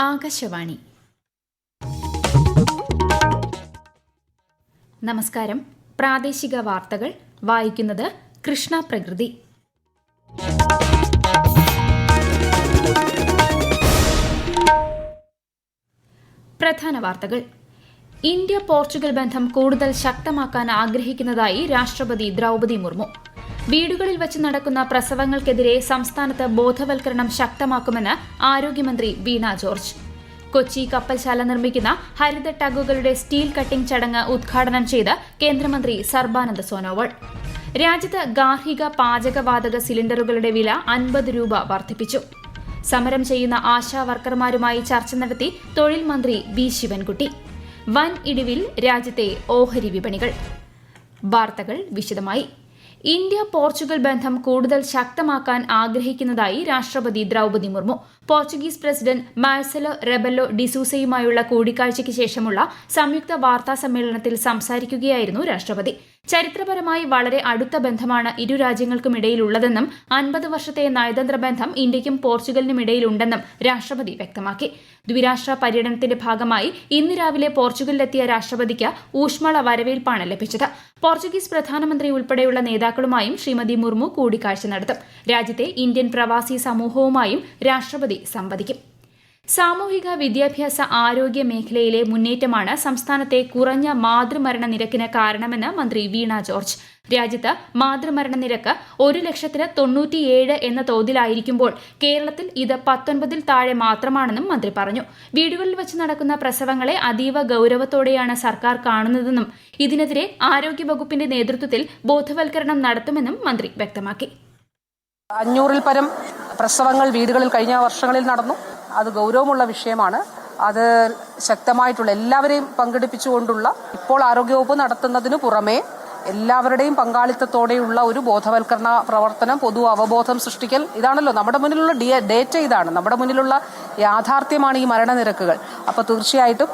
ആകാശവാണി. നമസ്കാരം. പ്രാദേശിക വാർത്തകൾ വായിക്കുന്നത് കൃഷ്ണ പ്രകൃതി. പ്രധാന വാർത്തകൾ. ഇന്ത്യ പോർച്ചുഗൽ ബന്ധം കൂടുതൽ ശക്തമാക്കാൻ ആഗ്രഹിക്കുന്നതായി രാഷ്ട്രപതി ദ്രൌപദി മുർമു. വീടുകളിൽ വച്ച് നടക്കുന്ന പ്രസവങ്ങൾക്കെതിരെ സംസ്ഥാനത്ത് ബോധവൽക്കരണം ശക്തമാക്കുമെന്ന് ആരോഗ്യമന്ത്രി വീണ ജോർജ്. കൊച്ചി കപ്പൽശാല നിർമ്മിക്കുന്ന ഹരിത ടഗുകളുടെ സ്റ്റീൽ കട്ടിംഗ് ചടങ്ങ് ഉദ്ഘാടനം ചെയ്ത് കേന്ദ്രമന്ത്രി സർബാനന്ദ സോനോവാൾ. രാജ്യത്ത് ഗാർഹിക പാചകവാതക സിലിണ്ടറുകളുടെ വില 50 രൂപ വർദ്ധിപ്പിച്ചു. സമരം ചെയ്യുന്ന ആശാ വർക്കർമാരുമായി ചർച്ച നടത്തി തൊഴിൽ മന്ത്രി വി ശിവൻകുട്ടി. വൻ ഇടിവിൽ രാജ്യത്തെ ഓഹരി വിപണികൾ. വാർത്തകൾ വിശദമായി. ഇന്ത്യ പോർച്ചുഗൽ ബന്ധം കൂടുതൽ ശക്തമാക്കാൻ ആഗ്രഹിക്കുന്നതായി രാഷ്ട്രപതി Draupadi Murmu. Portuguese president Marcelo Rebelo ഡിസൂസയുമായുള്ള കൂടിക്കാഴ്ചയ്ക്ക് ശേഷമുള്ള സംയുക്ത വാർത്താ സമ്മേളനത്തിൽ സംസാരിക്കുകയായിരുന്നു രാഷ്ട്രപതി. ചരിത്രപരമായി വളരെ അടുത്ത ബന്ധമാണ് ഇരു രാജ്യങ്ങൾക്കുമിടയിലുള്ളതെന്നും 50 വർഷത്തെ നയതന്ത്ര ബന്ധം ഇന്ത്യയ്ക്കും പോർച്ചുഗലിനുമിടയിലുണ്ടെന്നും രാഷ്ട്രപതി വ്യക്തമാക്കി. ദ്വിരാഷ്ട്ര പര്യടനത്തിന്റെ ഭാഗമായി ഇന്ന് രാവിലെ പോർച്ചുഗലിലെത്തിയ രാഷ്ട്രപതിക്ക് ഊഷ്മള വരവേൽപ്പാണ് ലഭിച്ചത്. പോർച്ചുഗീസ് പ്രധാനമന്ത്രി ഉൾപ്പെടെയുള്ള നേതാക്കളുമായും ശ്രീമതി മുർമു കൂടിക്കാഴ്ച നടത്തും. രാജ്യത്തെ ഇന്ത്യൻ പ്രവാസി സമൂഹവുമായും രാഷ്ട്രപതി സംവദിക്കും. സാമൂഹിക വിദ്യാഭ്യാസ ആരോഗ്യ മേഖലയിലെ മുന്നേറ്റമാണ് സംസ്ഥാനത്തെ കുറഞ്ഞ മാതൃമരണ നിരക്കിന് കാരണമെന്ന് മന്ത്രി വീണ ജോർജ്. രാജ്യത്ത് മാതൃമരണ നിരക്ക് 1,97,000 എന്ന തോതിലായിരിക്കുമ്പോൾ കേരളത്തിൽ ഇത് 19 താഴെ മാത്രമാണെന്നും മന്ത്രി പറഞ്ഞു. വീടുകളിൽ വച്ച് നടക്കുന്ന പ്രസവങ്ങളെ അതീവ ഗൌരവത്തോടെയാണ് സർക്കാർ കാണുന്നതെന്നും ഇതിനെതിരെ ആരോഗ്യവകുപ്പിന്റെ നേതൃത്വത്തിൽ ബോധവൽക്കരണം നടത്തുമെന്നും മന്ത്രി വ്യക്തമാക്കി. 500-ൽ പരം പ്രസവങ്ങൾ വീടുകളിൽ കഴിഞ്ഞ വർഷങ്ങളിൽ നടന്നു. അത് ഗൗരവമുള്ള വിഷയമാണ്. അത് ശക്തമായിട്ടുള്ള എല്ലാവരെയും പങ്കെടുപ്പിച്ചുകൊണ്ടുള്ള ഇപ്പോൾ ആരോഗ്യവകുപ്പ് നടത്തുന്നതിനു പുറമെ എല്ലാവരുടെയും പങ്കാളിത്തത്തോടെയുള്ള ഒരു ബോധവൽക്കരണ പ്രവർത്തനം, പൊതു അവബോധം സൃഷ്ടിക്കൽ, ഇതാണല്ലോ നമ്മുടെ മുന്നിലുള്ള ഡേറ്റ. ഇതാണ് നമ്മുടെ മുന്നിലുള്ള യാഥാർത്ഥ്യമാണ് ഈ മരണനിരക്കുകൾ. അപ്പോൾ തീർച്ചയായിട്ടും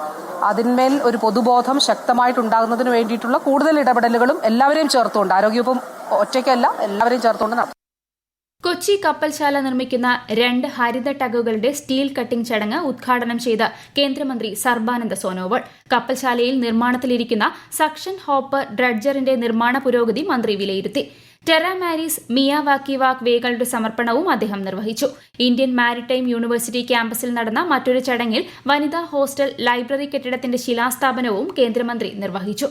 അതിന്മേൽ ഒരു പൊതുബോധം ശക്തമായിട്ടുണ്ടാകുന്നതിന് വേണ്ടിയിട്ടുള്ള കൂടുതൽ ഇടപെടലുകളും എല്ലാവരെയും ചേർത്തുകൊണ്ട്, ആരോഗ്യവകുപ്പും ഒറ്റയ്ക്കല്ല, എല്ലാവരെയും ചേർത്തുകൊണ്ട് നടത്തും. കൊച്ചി കപ്പൽശാല നിർമ്മിക്കുന്ന 2 ഹരിത ടഗുകളുടെ സ്റ്റീൽ കട്ടിംഗ് ചടങ്ങ് ഉദ്ഘാടനം ചെയ്ത് കേന്ദ്രമന്ത്രി സർബാനന്ദ സോനോവാൾ. കപ്പൽശാലയിൽ നിർമ്മാണത്തിലിരിക്കുന്ന സക്ഷൻ ഹോപ്പർ ഡ്രഡ്ജറിന്റെ നിർമ്മാണ പുരോഗതി മന്ത്രി വിലയിരുത്തി. ടെറ മാരീസ് മിയാവാക്കി വാക്ക് വേകളുടെ സമർപ്പണവും അദ്ദേഹം നിർവഹിച്ചു. ഇന്ത്യൻ മാരിടൈം യൂണിവേഴ്സിറ്റി ക്യാമ്പസിൽ നടന്ന മറ്റൊരു ചടങ്ങിൽ വനിതാ ഹോസ്റ്റൽ ലൈബ്രറി കെട്ടിടത്തിന്റെ ശിലാസ്ഥാപനവും കേന്ദ്രമന്ത്രി നിർവഹിച്ചു.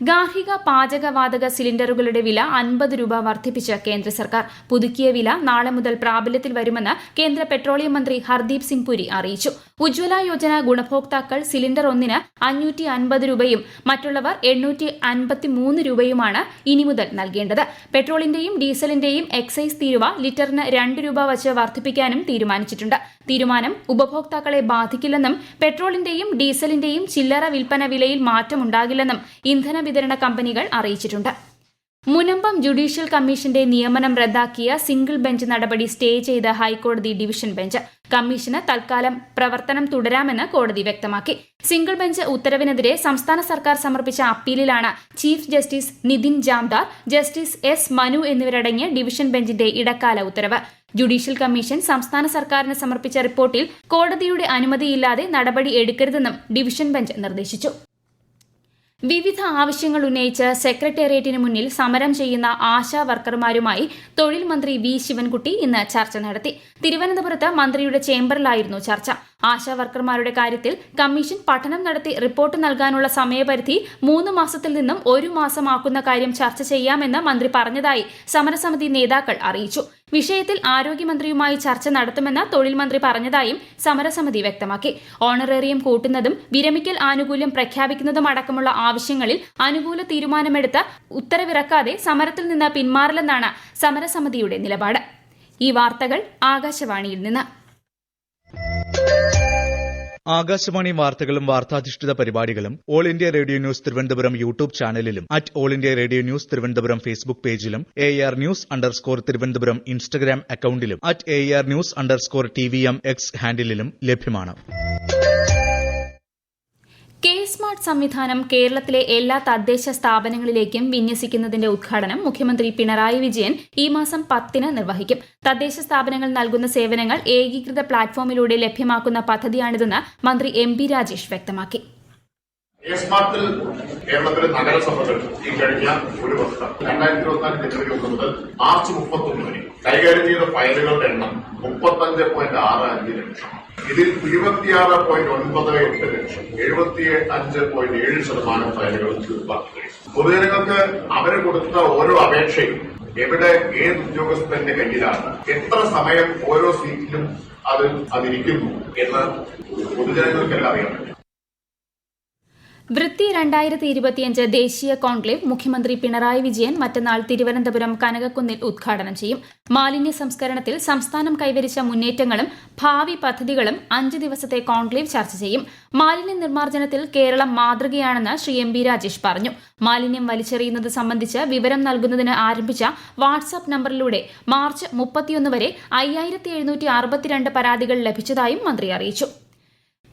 ഗാർഹിക പാചകവാതക സിലിണ്ടറുകളുടെ വില 50 രൂപ വർദ്ധിപ്പിച്ച് കേന്ദ്ര സർക്കാർ. പുതുക്കിയ വില നാളെ മുതൽ പ്രാബല്യത്തിൽ വരുമെന്ന് കേന്ദ്ര പെട്രോളിയം മന്ത്രി ഹർദീപ് സിംഗ് പുരി അറിയിച്ചു. ഉജ്ജ്വല യോജന ഗുണഭോക്താക്കൾ സിലിണ്ടർ ഒന്നിന് 550 രൂപയും മറ്റുള്ളവർ 853 രൂപയുമാണ് ഇനി മുതൽ നൽകേണ്ടത്. പെട്രോളിന്റെയും ഡീസലിന്റെയും എക്സൈസ് തീരുവ ലിറ്ററിന് 2 രൂപ വച്ച് വർദ്ധിപ്പിക്കാനും തീരുമാനിച്ചിട്ടുണ്ട്. തീരുമാനം ഉപഭോക്താക്കളെ ബാധിക്കില്ലെന്നും പെട്രോളിന്റെയും ഡീസലിന്റെയും ചില്ലറ വിൽപ്പന വിലയിൽ മാറ്റമുണ്ടാകില്ലെന്നും ഇന്ധന വിതരണ കമ്പനികൾ അറിയിച്ചിട്ടുണ്ട്. മുനമ്പം ജുഡീഷ്യൽ കമ്മീഷന്റെ നിയമനം റദ്ദാക്കിയ സിംഗിൾ ബെഞ്ച് നടപടി സ്റ്റേ ചെയ്ത ഹൈക്കോടതി ഡിവിഷൻ ബെഞ്ച്. കമ്മീഷന് തൽക്കാലം പ്രവർത്തനം തുടരാമെന്ന് കോടതി വ്യക്തമാക്കി. സിംഗിൾ ബെഞ്ച് ഉത്തരവിനെതിരെ സംസ്ഥാന സർക്കാർ സമർപ്പിച്ച അപ്പീലിലാണ് chief justice Nitin Jamdar, justice S Manu എന്നിവരടങ്ങിയ ഡിവിഷൻ ബെഞ്ചിന്റെ ഇടക്കാല ഉത്തരവ്. ജുഡീഷ്യൽ കമ്മീഷൻ സംസ്ഥാന സർക്കാരിന് സമർപ്പിച്ച റിപ്പോർട്ടിൽ കോടതിയുടെ അനുമതിയില്ലാതെ നടപടി എടുക്കരുതെന്നും ഡിവിഷൻ ബെഞ്ച് നിർദ്ദേശിച്ചു. വിവിധ ആവശ്യങ്ങൾ ഉന്നയിച്ച് സെക്രട്ടേറിയറ്റിന് മുന്നിൽ സമരം ചെയ്യുന്ന ആശാ വർക്കർമാരുമായി തൊഴിൽ മന്ത്രി വി ശിവൻകുട്ടി ഇന്ന് ചർച്ച നടത്തി. തിരുവനന്തപുരത്ത് മന്ത്രിയുടെ ചേംബറിലായിരുന്നു ചർച്ച. ആശാ വർക്കർമാരുടെ കാര്യത്തിൽ കമ്മീഷൻ പഠനം നടത്തി റിപ്പോർട്ട് നൽകാനുള്ള സമയപരിധി 3 മാസത്തിൽ നിന്നും 1 മാസമാക്കുന്ന കാര്യം ചർച്ച ചെയ്യാമെന്ന് മന്ത്രി പറഞ്ഞതായി സമരസമിതി നേതാക്കൾ അറിയിച്ചു. വിഷയത്തിൽ ആരോഗ്യമന്ത്രിയുമായി ചർച്ച നടത്തുമെന്ന് തൊഴിൽ മന്ത്രി പറഞ്ഞതായും സമരസമിതി വ്യക്തമാക്കി. ഓണറേറിയം കൂട്ടുന്നതും വിരമിക്കൽ ആനുകൂല്യം പ്രഖ്യാപിക്കുന്നതും അടക്കമുള്ള ആവശ്യങ്ങളിൽ അനുകൂല തീരുമാനമെടുത്ത് ഉത്തരവിറക്കാതെ സമരത്തിൽ നിന്ന് പിന്മാറില്ലെന്നാണ് സമരസമിതിയുടെ നിലപാട്. ഈ വാർത്തകൾ ആകാശവാണിയിൽ നിന്ന്. ആകാശവാണി വാർത്തകളും വാർത്താധിഷ്ഠിത പരിപാടികളും all India radio news Thiruvananthapuram YouTube ചാനലിലും all India radio news Thiruvananthapuram Facebook പേജിലും AR News_ തിരുവനന്തപുരം ഇൻസ്റ്റഗ്രാം അക്കൌണ്ടിലും AR News_TVM X ഹാൻഡിലും ലഭ്യമാണ്. കെ സ്മാർട്ട് സ്മാർട്ട് സംവിധാനം കേരളത്തിലെ എല്ലാ തദ്ദേശ സ്ഥാപനങ്ങളിലേക്കും വിന്യസിക്കുന്നതിന്റെ ഉദ്ഘാടനം മുഖ്യമന്ത്രി പിണറായി വിജയൻ ഈ മാസം 10-ന് നിർവഹിക്കും. തദ്ദേശ സ്ഥാപനങ്ങൾ നൽകുന്ന സേവനങ്ങൾ ഏകീകൃത പ്ലാറ്റ്ഫോമിലൂടെ ലഭ്യമാക്കുന്ന പദ്ധതിയാണിതെന്ന് മന്ത്രി എം പി രാജേഷ് വ്യക്തമാക്കി. സ്മാർട്ടിൽ കേരളത്തിലെ നഗരസഭകൾ ഈ കഴിഞ്ഞ ഒരു വർഷം 2024 ജനുവരി 1 മുതൽ മാർച്ച് 31 വരെ കൈകാര്യം ചെയ്ത ഫയലുകളുടെ എണ്ണം 35.65 ലക്ഷം. ഇതിൽ 26.98 ലക്ഷം 75.7% ഫയലുകൾ തീർപ്പാക്കി. പൊതുജനങ്ങൾക്ക് അവര് കൊടുത്ത ഓരോ അപേക്ഷയും എവിടെ ഏത് ഉദ്യോഗസ്ഥന്റെ കയ്യിലാണ്, എത്ര സമയം ഓരോ സീറ്റിലും അതിരിക്കുന്നു എന്ന് പൊതുജനങ്ങൾക്കെല്ലാം അറിയാൻ പറ്റും. വൃത്തി 2025 ദേശീയ കോൺക്ലേവ് മുഖ്യമന്ത്രി പിണറായി വിജയൻ മറ്റന്നാൾ തിരുവനന്തപുരം കനകക്കുന്നിൽ ഉദ്ഘാടനം ചെയ്യും. മാലിന്യ സംസ്കരണത്തിൽ സംസ്ഥാനം കൈവരിച്ച മുന്നേറ്റങ്ങളും ഭാവി പദ്ധതികളും 5 ദിവസത്തെ കോൺക്ലേവ് ചർച്ച ചെയ്യും. മാലിന്യ നിർമ്മാർജ്ജനത്തിൽ കേരളം മാതൃകയാണെന്ന് ശ്രീ എം പി രാജേഷ് പറഞ്ഞു. മാലിന്യം വലിച്ചെറിയുന്നത് സംബന്ധിച്ച് വിവരം നൽകുന്നതിന് ആരംഭിച്ച വാട്സ്ആപ്പ് നമ്പറിലൂടെ മാർച്ച് 31 വരെ 5762 പരാതികൾ ലഭിച്ചതായും മന്ത്രി അറിയിച്ചു.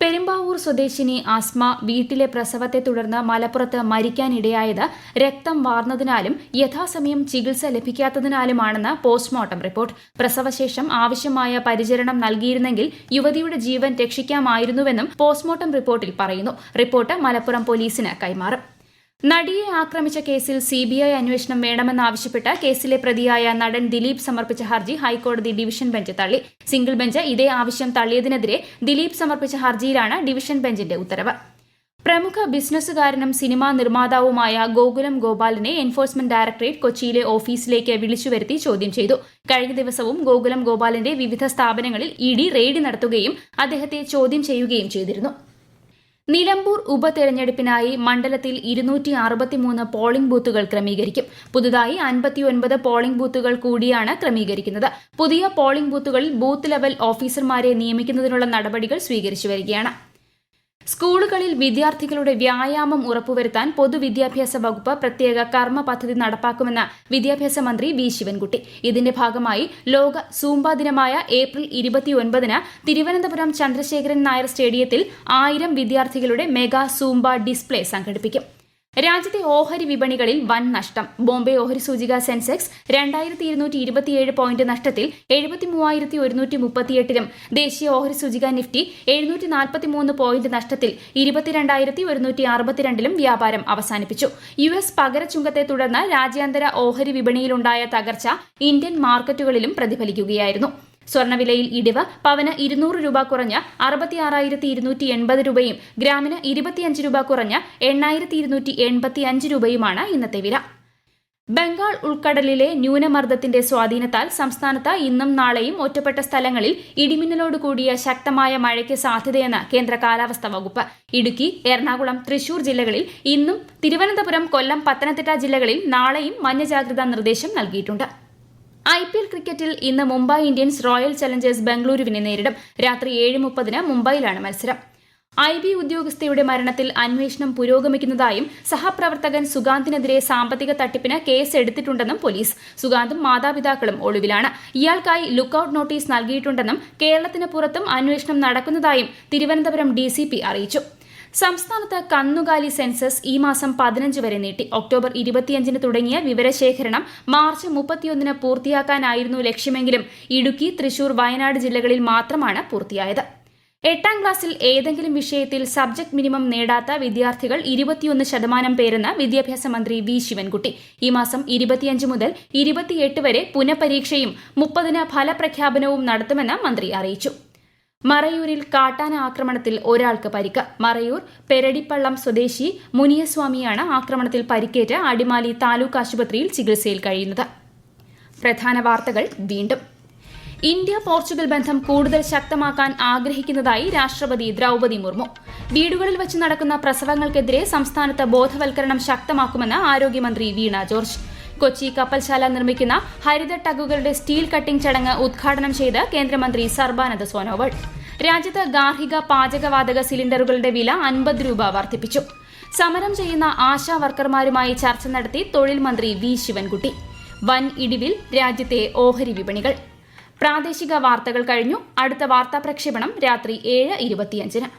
പെരുമ്പാവൂർ സ്വദേശിനി അസ്മ വീട്ടിലെ പ്രസവത്തെ തുടർന്ന് മലപ്പുറത്ത് മരിക്കാനിടയായത് രക്തം വാർന്നതിനാലും യഥാസമയം ചികിത്സ ലഭിക്കാത്തതിനാലുമാണെന്ന് പോസ്റ്റ്മോർട്ടം റിപ്പോർട്ട്. പ്രസവശേഷം ആവശ്യമായ പരിചരണം നൽകിയിരുന്നെങ്കിൽ യുവതിയുടെ ജീവൻ രക്ഷിക്കാമായിരുന്നുവെന്നും പോസ്റ്റ്മോർട്ടം റിപ്പോർട്ടിൽ പറയുന്നു. റിപ്പോർട്ട് മലപ്പുറം പോലീസിന് കൈമാറും. നടിയെ ആക്രമിച്ച കേസിൽ സിബിഐ അന്വേഷണം വേണമെന്നാവശ്യപ്പെട്ട് കേസിലെ പ്രതിയായ നടൻ ദിലീപ് സമർപ്പിച്ച ഹർജി ഹൈക്കോടതി ഡിവിഷൻ ബെഞ്ച് തള്ളി. സിംഗിൾ ബെഞ്ച് ഇതേ ആവശ്യം തള്ളിയതിനെതിരെ ദിലീപ് സമർപ്പിച്ച ഹർജിയിലാണ് ഡിവിഷൻ ബെഞ്ചിന്റെ ഉത്തരവ്. പ്രമുഖ ബിസിനസ്സുകാരനും സിനിമാ നിർമ്മാതാവുമായ ഗോകുലം ഗോപാലിനെ എൻഫോഴ്സ്മെന്റ് ഡയറക്ടറേറ്റ് കൊച്ചിയിലെ ഓഫീസിലേക്ക് വിളിച്ചുവരുത്തി ചോദ്യം ചെയ്തു. കഴിഞ്ഞ ദിവസവും ഗോകുലം ഗോപാലിന്റെ വിവിധ സ്ഥാപനങ്ങളിൽ ഇഡി റെയ്ഡ് നടത്തുകയും അദ്ദേഹത്തെ ചോദ്യം ചെയ്യുകയും ചെയ്തിരുന്നു. നിലമ്പൂർ ഉപതെരഞ്ഞെടുപ്പിനായി മണ്ഡലത്തിൽ 263 പോളിംഗ് ബൂത്തുകൾ ക്രമീകരിക്കും. പുതുതായി 59 പോളിംഗ് ബൂത്തുകൾ കൂടിയാണ് ക്രമീകരിക്കുന്നത്. പുതിയ പോളിംഗ് ബൂത്തുകളിൽ ബൂത്ത് ലെവൽ ഓഫീസർമാരെ നിയമിക്കുന്നതിനുള്ള നടപടികൾ സ്വീകരിച്ചു വരികയാണ്. സ്കൂളുകളിൽ വിദ്യാർത്ഥികളുടെ വ്യായാമം ഉറപ്പുവരുത്താൻ പൊതുവിദ്യാഭ്യാസ വകുപ്പ് പ്രത്യേക കർമ്മ പദ്ധതി നടപ്പാക്കുമെന്ന് വിദ്യാഭ്യാസ മന്ത്രി വി ശിവൻകുട്ടി. ഇതിന്റെ ഭാഗമായി ലോക സൂംബ ദിനമായ ഏപ്രിൽ 29-ന് തിരുവനന്തപുരം ചന്ദ്രശേഖരൻ നായർ സ്റ്റേഡിയത്തിൽ 1000 വിദ്യാർത്ഥികളുടെ മെഗാ സൂംബ ഡിസ്പ്ലേ സംഘടിപ്പിക്കും. രാജ്യത്തെ ഓഹരി വിപണികളിൽ വൻ നഷ്ടം. ബോംബെ ഓഹരി സൂചിക സെൻസെക്സ് 2227 പോയിന്റ് നഷ്ടത്തിൽ 73,138-ലും ദേശീയ ഓഹരി സൂചിക നിഫ്റ്റി 743 പോയിന്റ് നഷ്ടത്തിൽ 22,162-ലും വ്യാപാരം അവസാനിപ്പിച്ചു. US പകരച്ചുങ്കത്തെ തുടർന്ന് രാജ്യാന്തര ഓഹരി വിപണിയിലുണ്ടായ തകർച്ച ഇന്ത്യൻ മാർക്കറ്റുകളിലും പ്രതിഫലിക്കുകയായിരുന്നു. സ്വർണ്ണവിലയിൽ ഇടിവ്. പവന് 200 രൂപ കുറഞ്ഞ് 66,280 രൂപയും ഗ്രാമിന് 25 രൂപ കുറഞ്ഞ് 8,285 രൂപയുമാണ് ഇന്നത്തെ വില. ബംഗാൾ ഉൾക്കടലിലെ ന്യൂനമർദ്ദത്തിന്റെ സ്വാധീനത്താൽ സംസ്ഥാനത്ത് ഇന്നും നാളെയും ഒറ്റപ്പെട്ട സ്ഥലങ്ങളിൽ ഇടിമിന്നലോടുകൂടിയ ശക്തമായ മഴയ്ക്ക് സാധ്യതയെന്ന് കേന്ദ്ര കാലാവസ്ഥാ വകുപ്പ്. ഇടുക്കി, എറണാകുളം, തൃശൂർ ജില്ലകളിൽ ഇന്നും, തിരുവനന്തപുരം, കൊല്ലം, പത്തനംതിട്ട ജില്ലകളിൽ നാളെയും മഞ്ഞ ജാഗ്രതാ നിർദ്ദേശം നൽകിയിട്ടുണ്ട്. IPL ക്രിക്കറ്റിൽ ഇന്ന് മുംബൈ ഇന്ത്യൻസ് റോയൽ ചലഞ്ചേഴ്സ് ബംഗളൂരുവിനെ നേരിടും. രാത്രി 7:30-ന് മുംബൈയിലാണ് മത്സരം. IB ഉദ്യോഗസ്ഥയുടെ മരണത്തിൽ അന്വേഷണം പുരോഗമിക്കുന്നതായും സഹപ്രവർത്തകൻ സുഗാന്തിനെതിരെ സാമ്പത്തിക തട്ടിപ്പിന് കേസ് എടുത്തിട്ടുണ്ടെന്നും പോലീസ്. സുഗാന്തും മാതാപിതാക്കളും ഒളിവിലാണ്. ഇയാൾക്കായി ലുക്കൌട്ട് നോട്ടീസ് നൽകിയിട്ടുണ്ടെന്നും കേരളത്തിന് പുറത്തും അന്വേഷണം നടക്കുന്നതായും തിരുവനന്തപുരം DCP അറിയിച്ചു. സംസ്ഥാനത്ത് കന്നുകാലി സെൻസസ് ഈ മാസം 15 വരെ നീട്ടി. ഒക്ടോബർ 25-ന് തുടങ്ങിയ വിവരശേഖരണം മാർച്ച് 31-ന് പൂർത്തിയാക്കാനായിരുന്നു ലക്ഷ്യമെങ്കിലും ഇടുക്കി, തൃശൂർ, വയനാട് ജില്ലകളിൽ മാത്രമാണ് പൂർത്തിയായത്. 8ാം ക്ലാസ്സിൽ ഏതെങ്കിലും വിഷയത്തിൽ സബ്ജക്ട് മിനിമം നേടാത്ത വിദ്യാർത്ഥികൾ 21% പേരെന്ന് വിദ്യാഭ്യാസ മന്ത്രി വി ശിവൻകുട്ടി. ഈ മാസം 25 മുതൽ 28 വരെ പുനഃപരീക്ഷയും 30-ന് ഫലപ്രഖ്യാപനവും നടത്തുമെന്ന് മന്ത്രി അറിയിച്ചു. മറയൂരിൽ കാട്ടാന ആക്രമണത്തിൽ ഒരാൾക്ക് പരിക്ക്. മറയൂർ പെരടിപ്പള്ളം സ്വദേശി മുനിയസ്വാമിയാണ് ആക്രമണത്തിൽ പരിക്കേറ്റ് അടിമാലി താലൂക്ക് ആശുപത്രിയിൽ ചികിത്സയിൽ കഴിയുന്നത്. പ്രധാന വാർത്തകൾ വീണ്ടും. ഇന്ത്യ പോർച്ചുഗൽ ബന്ധം കൂടുതൽ ശക്തമാക്കാൻ ആഗ്രഹിക്കുന്നതായി രാഷ്ട്രപതി ദ്രൗപദി മുർമു. വീടുകളിൽ വച്ച് നടക്കുന്ന പ്രസവങ്ങൾക്കെതിരെ സംസ്ഥാനത്ത് ബോധവൽക്കരണം ശക്തമാക്കുമെന്ന് ആരോഗ്യമന്ത്രി വീണ ജോർജ്. കൊച്ചി കപ്പൽശാല നിർമ്മിക്കുന്ന ഹരിത ടഗുകളുടെ സ്റ്റീൽ കട്ടിംഗ് ചടങ്ങ് ഉദ്ഘാടനം ചെയ്ത് കേന്ദ്രമന്ത്രി സർബാനന്ദ സോനോവാൾ. രാജ്യത്ത് ഗാർഹിക പാചകവാതക സിലിണ്ടറുകളുടെ വില 50 രൂപ വർദ്ധിപ്പിച്ചു. സമരം ചെയ്യുന്ന ആശാ വർക്കർമാരുമായി ചർച്ച നടത്തി തൊഴിൽ മന്ത്രി വി ശിവൻകുട്ടി. വൻ ഇടിവിൽ രാജ്യത്തെ ഓഹരി വിപണികൾ. പ്രാദേശിക വാർത്തകൾ കഴിഞ്ഞു. അടുത്ത വാർത്താ പ്രക്ഷേപണം രാത്രി 7:25-ന്.